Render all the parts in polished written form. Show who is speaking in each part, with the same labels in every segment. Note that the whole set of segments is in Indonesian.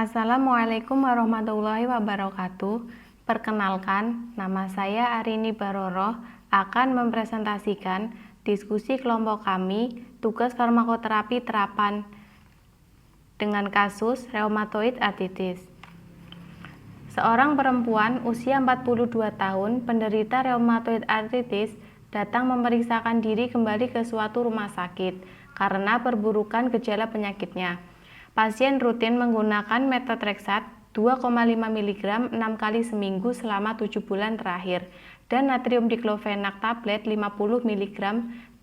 Speaker 1: Assalamualaikum warahmatullahi wabarakatuh. Perkenalkan, nama saya Arini Baroroh akan mempresentasikan diskusi kelompok kami tugas farmakoterapi terapan dengan kasus reumatoid arthritis. Seorang perempuan usia 42 tahun penderita reumatoid arthritis datang memeriksakan diri kembali ke suatu rumah sakit karena perburukan gejala penyakitnya. Pasien rutin menggunakan methotrexate 2,5 mg 6 kali seminggu selama 7 bulan terakhir dan natrium diklofenak tablet 50 mg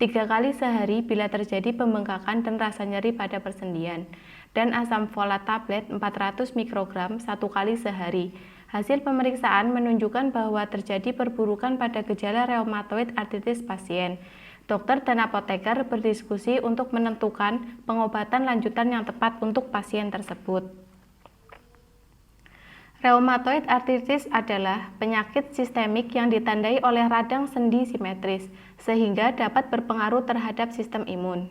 Speaker 1: 3 kali sehari bila terjadi pembengkakan dan rasa nyeri pada persendian, dan asam folat tablet 400 mikrogram 1 kali sehari. Hasil pemeriksaan menunjukkan bahwa terjadi perburukan pada gejala reumatoid arthritis pasien. Dokter dan apoteker berdiskusi untuk menentukan pengobatan lanjutan yang tepat untuk pasien tersebut. Reumatoid arthritis adalah penyakit sistemik yang ditandai oleh radang sendi simetris, sehingga dapat berpengaruh terhadap sistem imun.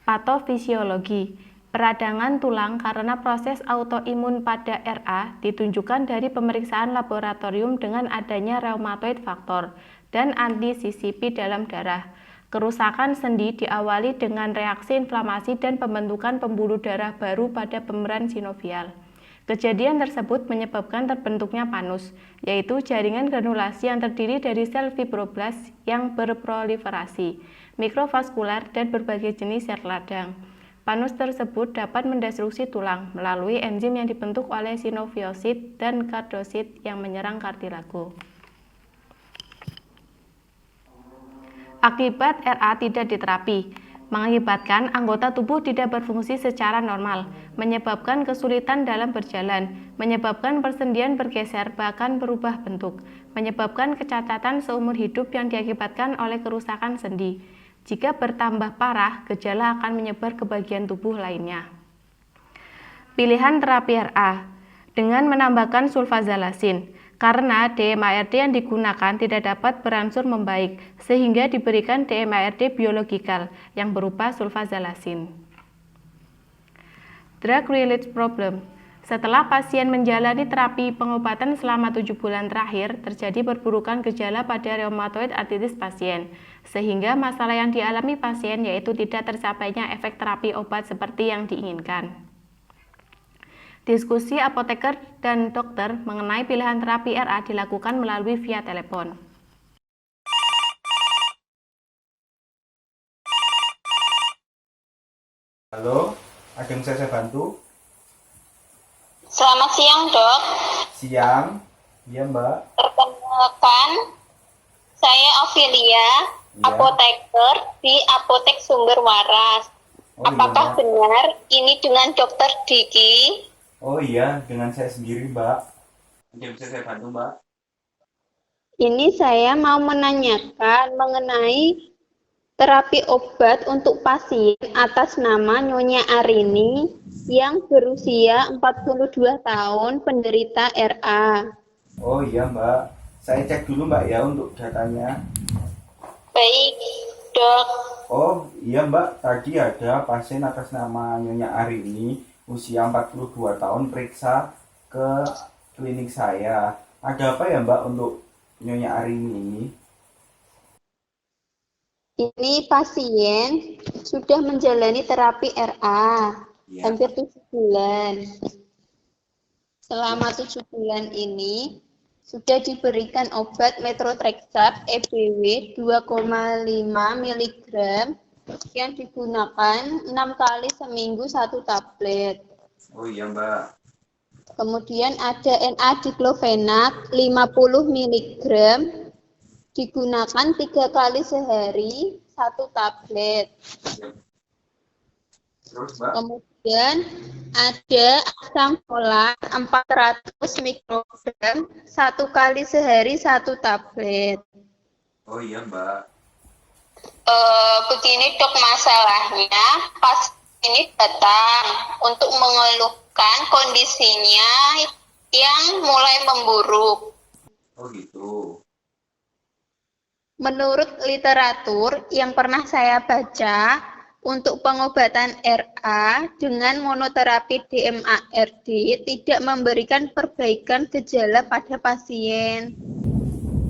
Speaker 1: Patofisiologi. Peradangan tulang karena proses autoimun pada RA ditunjukkan dari pemeriksaan laboratorium dengan adanya rheumatoid factor dan anti-CCP dalam darah. Kerusakan sendi diawali dengan reaksi inflamasi dan pembentukan pembuluh darah baru pada pemeran sinovial. Kejadian tersebut menyebabkan terbentuknya panus, yaitu jaringan granulasi yang terdiri dari sel fibroblas yang berproliferasi, mikrovaskular, dan berbagai jenis sel radang. Panus tersebut dapat mendestruksi tulang melalui enzim yang dibentuk oleh sinoviosit dan kardosit yang menyerang kartilago. Akibat RA tidak diterapi, mengakibatkan anggota tubuh tidak berfungsi secara normal, menyebabkan kesulitan dalam berjalan, menyebabkan persendian bergeser bahkan berubah bentuk, menyebabkan kecacatan seumur hidup yang diakibatkan oleh kerusakan sendi. Jika bertambah parah, gejala akan menyebar ke bagian tubuh lainnya. Pilihan terapi RA dengan menambahkan sulfazalasin, karena DMARD yang digunakan tidak dapat berangsur membaik, sehingga diberikan DMARD biologikal yang berupa sulfazalasin. Drug release problem. Setelah pasien menjalani terapi pengobatan selama 7 bulan terakhir, terjadi perburukan gejala pada reumatoid arthritis pasien, sehingga masalah yang dialami pasien yaitu tidak tercapainya efek terapi obat seperti yang diinginkan. Diskusi apoteker dan dokter mengenai pilihan terapi RA dilakukan melalui via telepon.
Speaker 2: Halo, ada yang bisa saya bantu?
Speaker 3: Selamat siang, Dok.
Speaker 2: Siang, iya Mbak.
Speaker 3: Perkenalkan, saya Ophelia,
Speaker 2: Iya.
Speaker 3: apoteker di Apotek Sumber Waras.
Speaker 2: Oh
Speaker 3: Apakah
Speaker 2: iya, Mbak.
Speaker 3: benar ini dengan Dokter Diki?
Speaker 2: Oh iya, dengan saya sendiri Mbak. Ada yang bisa saya bantu Mbak?
Speaker 3: Ini saya mau menanyakan mengenai terapi obat untuk pasien atas nama Nyonya Arini yang berusia 42 tahun, penderita RA.
Speaker 2: Oh iya Mbak, saya cek dulu Mbak ya untuk datanya.
Speaker 3: Baik, Dok.
Speaker 2: Oh iya Mbak, tadi ada pasien atas nama Nyonya Arini, usia 42 tahun, periksa ke klinik saya. Ada apa ya Mbak untuk Nyonya Arini ini?
Speaker 3: Ini pasien sudah menjalani terapi RA
Speaker 2: Iya.
Speaker 3: hampir 7 bulan. Selama 7 bulan ini sudah diberikan obat methotrexate EBW 2,5 mg yang digunakan 6 kali seminggu 1 tablet.
Speaker 2: Oh iya Mbak.
Speaker 3: Kemudian ada NA-diklofenak 50 mg digunakan 3 kali sehari 1 tablet.
Speaker 2: Terus Mbak?
Speaker 3: Kemudian ada asam folat 400 mikrogram 1 kali sehari 1 tablet.
Speaker 2: Oh iya Mbak.
Speaker 3: Begini Dok, masalahnya pas ini datang untuk mengeluhkan kondisinya yang mulai memburuk.
Speaker 2: Oh gitu.
Speaker 3: Menurut literatur yang pernah saya baca, Untuk pengobatan RA dengan monoterapi DMARD tidak memberikan perbaikan gejala pada pasien.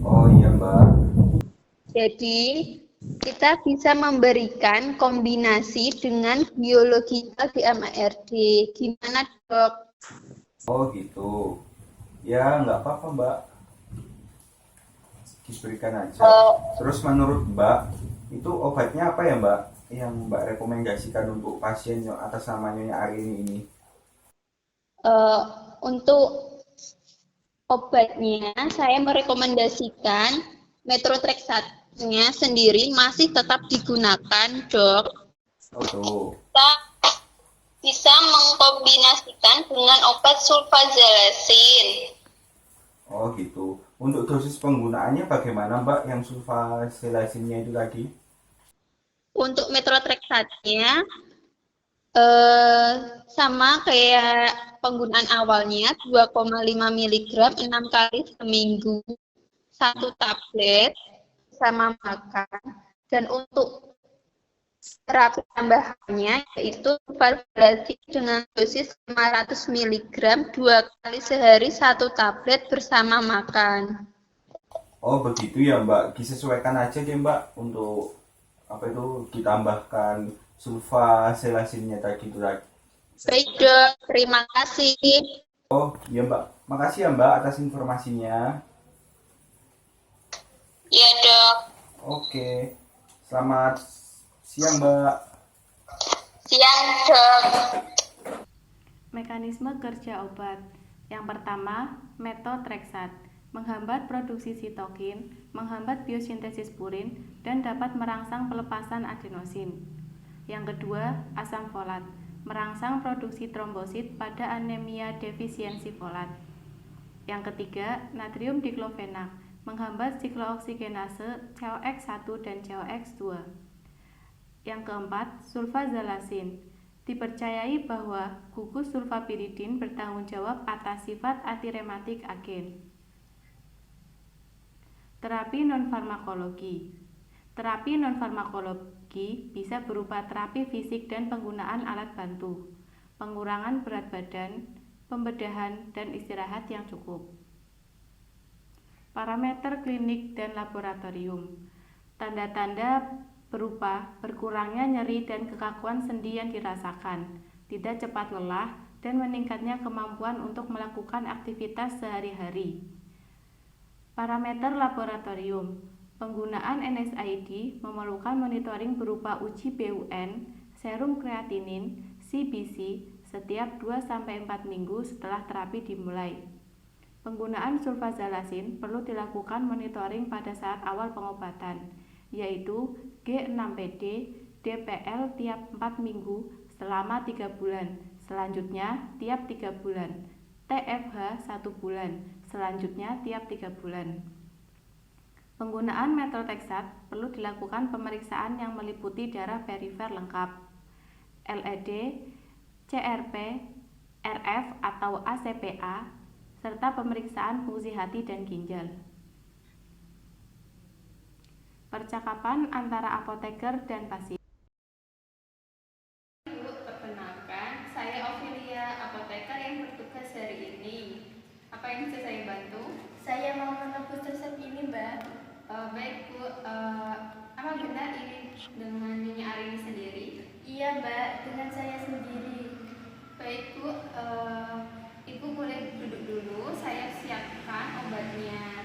Speaker 2: Oh iya Mbak.
Speaker 3: Jadi, kita bisa memberikan kombinasi dengan biologikal DMARD. Gimana, Dok?
Speaker 2: Oh gitu. Ya nggak apa-apa Mbak, diberikan aja. Terus menurut Mbak, itu obatnya apa ya Mbak yang Mbak rekomendasikan untuk pasien yang atas nama Nyonya Arini ini?
Speaker 3: Untuk obatnya, saya merekomendasikan methotrexate-nya sendiri masih tetap digunakan, Dok.
Speaker 2: Oh tuh.
Speaker 3: Kita bisa mengkombinasikan dengan obat sulfasalazin.
Speaker 2: Oh gitu. Untuk dosis penggunaannya bagaimana Mbak yang sulfasalazine itu tadi?
Speaker 3: Untuk methotrexate-nya sama kayak penggunaan awalnya 2,5 mg 6 kali seminggu, 1 tablet sama makan. Dan untuk terapi tambahannya yaitu validasi dengan dosis 500 mg 2 kali sehari 1 tablet bersama makan.
Speaker 2: Oh begitu ya Mbak, disesuaikan aja deh Mbak untuk apa itu ditambahkan sulfasalazine tadi itu tadi.
Speaker 3: Baik dok, terima kasih.
Speaker 2: Oh iya Mbak, makasih ya Mbak atas informasinya.
Speaker 3: Iya dok.
Speaker 2: Oke, selamat siang Mbak.
Speaker 3: Siang dok.
Speaker 1: Mekanisme kerja obat. Yang pertama, methotrexate, menghambat produksi sitokin, menghambat biosintesis purin, dan dapat merangsang pelepasan adenosin. Yang kedua, asam folat, merangsang produksi trombosit pada anemia defisiensi folat. Yang ketiga, natrium diklofenak, menghambat siklooksigenase COX1 dan COX2. Yang keempat, sulfasalazin. Dipercayai bahwa gugus sulfapiridin bertanggung jawab atas sifat antirematik agen. Terapi nonfarmakologi. Terapi nonfarmakologi bisa berupa terapi fisik dan penggunaan alat bantu, pengurangan berat badan, pembedahan, dan istirahat yang cukup. Parameter klinik dan laboratorium. Tanda-tanda berupa berkurangnya nyeri dan kekakuan sendi yang dirasakan, tidak cepat lelah, dan meningkatnya kemampuan untuk melakukan aktivitas sehari-hari. Parameter laboratorium. Penggunaan NSAID memerlukan monitoring berupa uji BUN, serum kreatinin, CBC setiap 2-4 minggu setelah terapi dimulai. Penggunaan sulfasalazin perlu dilakukan monitoring pada saat awal pengobatan, yaitu G6PD DPL tiap 4 minggu selama 3 bulan, selanjutnya tiap 3 bulan, TFH 1 bulan, selanjutnya tiap 3 bulan. Penggunaan methotrexate perlu dilakukan pemeriksaan yang meliputi darah perifer lengkap, LED, CRP, RF atau ACPA, serta pemeriksaan fungsi hati dan ginjal. Percakapan antara apoteker dan pasien. Ibu, perkenalkan, saya Ophelia, apoteker yang bertugas hari ini. Apa yang bisa saya bantu?
Speaker 4: Saya mau menebus resep ini, Mbak.
Speaker 1: Baik Bu, apa benar ini dengan Nyonya Arini sendiri?
Speaker 4: Iya, Mbak, dengan saya sendiri.
Speaker 1: Baik Bu, Ibu boleh duduk dulu, saya siapkan obatnya.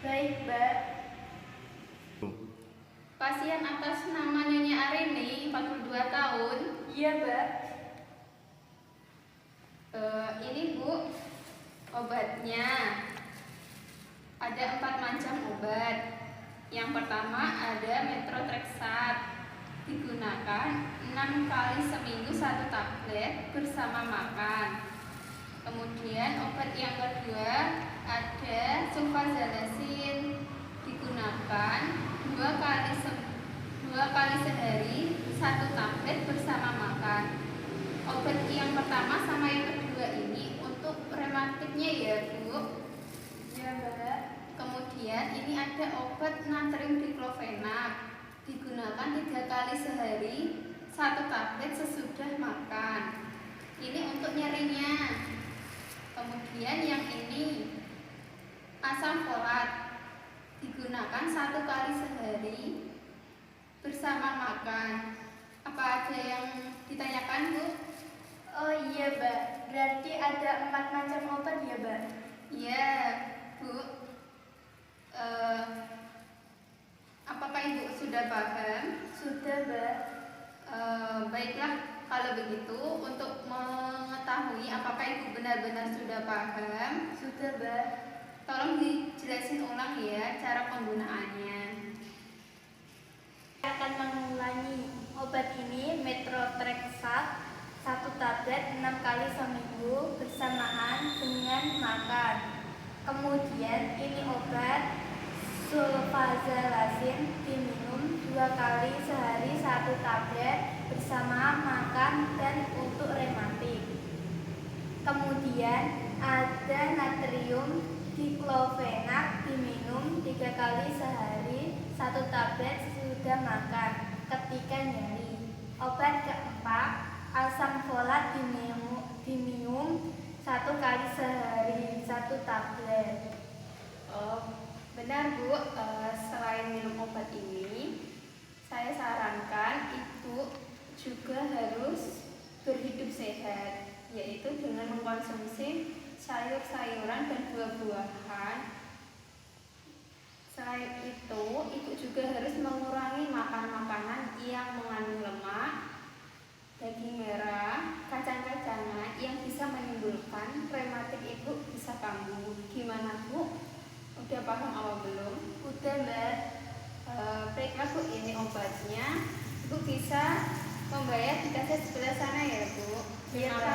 Speaker 4: Baik, Mbak.
Speaker 1: Pasien atas nama Nyonya Arini, 42 tahun.
Speaker 4: Iya, Mbak.
Speaker 1: Ini Bu, obatnya. Ada 4 macam obat. Yang pertama ada methotrexate, digunakan 6 kali seminggu 1 tablet bersama makan. Kemudian obat yang kedua ada sulfasalazin, digunakan 2 kali sehari 1 tablet bersama makan. Obat yang pertama sama yang kedua ini untuk rematiknya ya Bu.
Speaker 4: Iya, Mbak.
Speaker 1: Kemudian ini ada obat natrium diklofenak, digunakan 3 kali sehari
Speaker 5: 1 tablet sesudah makan. Ini untuk nyerinya. Kemudian yang ini asam folat digunakan 1 kali sehari bersama makan. Apa ada yang ditanyakan, Bu?
Speaker 4: Oh iya, Mbak. Berarti ada 4 macam obat ya, Mbak?
Speaker 5: Iya, Bu. Apakah Ibu sudah paham?
Speaker 4: Sudah, Mbak.
Speaker 5: Baiklah, kalau begitu untuk mengetahui apakah Ibu benar-benar sudah paham,
Speaker 4: Sudah, Mbak.
Speaker 5: tolong dijelasin ulang ya cara penggunaannya.
Speaker 4: Saya akan mengulangi. Obat ini Methotrexate 1 tablet 6 kali seminggu bersamaan dengan makan. Kemudian ini obat sulfasalazine diminum 2 kali sehari 1 tablet bersama makan dan untuk rematik. Kemudian ada natrium diklofenak diminum 3 kali sehari 1 tablet sesudah makan ketika nyeri. Obat keempat, asam folat diminum 1 kali sehari 1 tablet.
Speaker 5: Benar, Bu. Selain minum obat ini, saya sarankan Ibu juga harus berhidup sehat, yaitu dengan mengkonsumsi sayur-sayuran dan buah-buahan. Selain itu, Ibu juga harus mengurangi makan makanan yang mengandung lemak, daging merah, kacang-kacangan yang bisa menimbulkan rematik. Ibu bisa kambuh. Gimana, Bu? Udah paham apa belum?
Speaker 4: Udah, Mbak.
Speaker 5: Baiklah, Bu, ini obatnya. Ibu bisa membayar di kasir sebelah sana ya, Bu.
Speaker 4: Iya,
Speaker 5: Terima
Speaker 4: Mbak.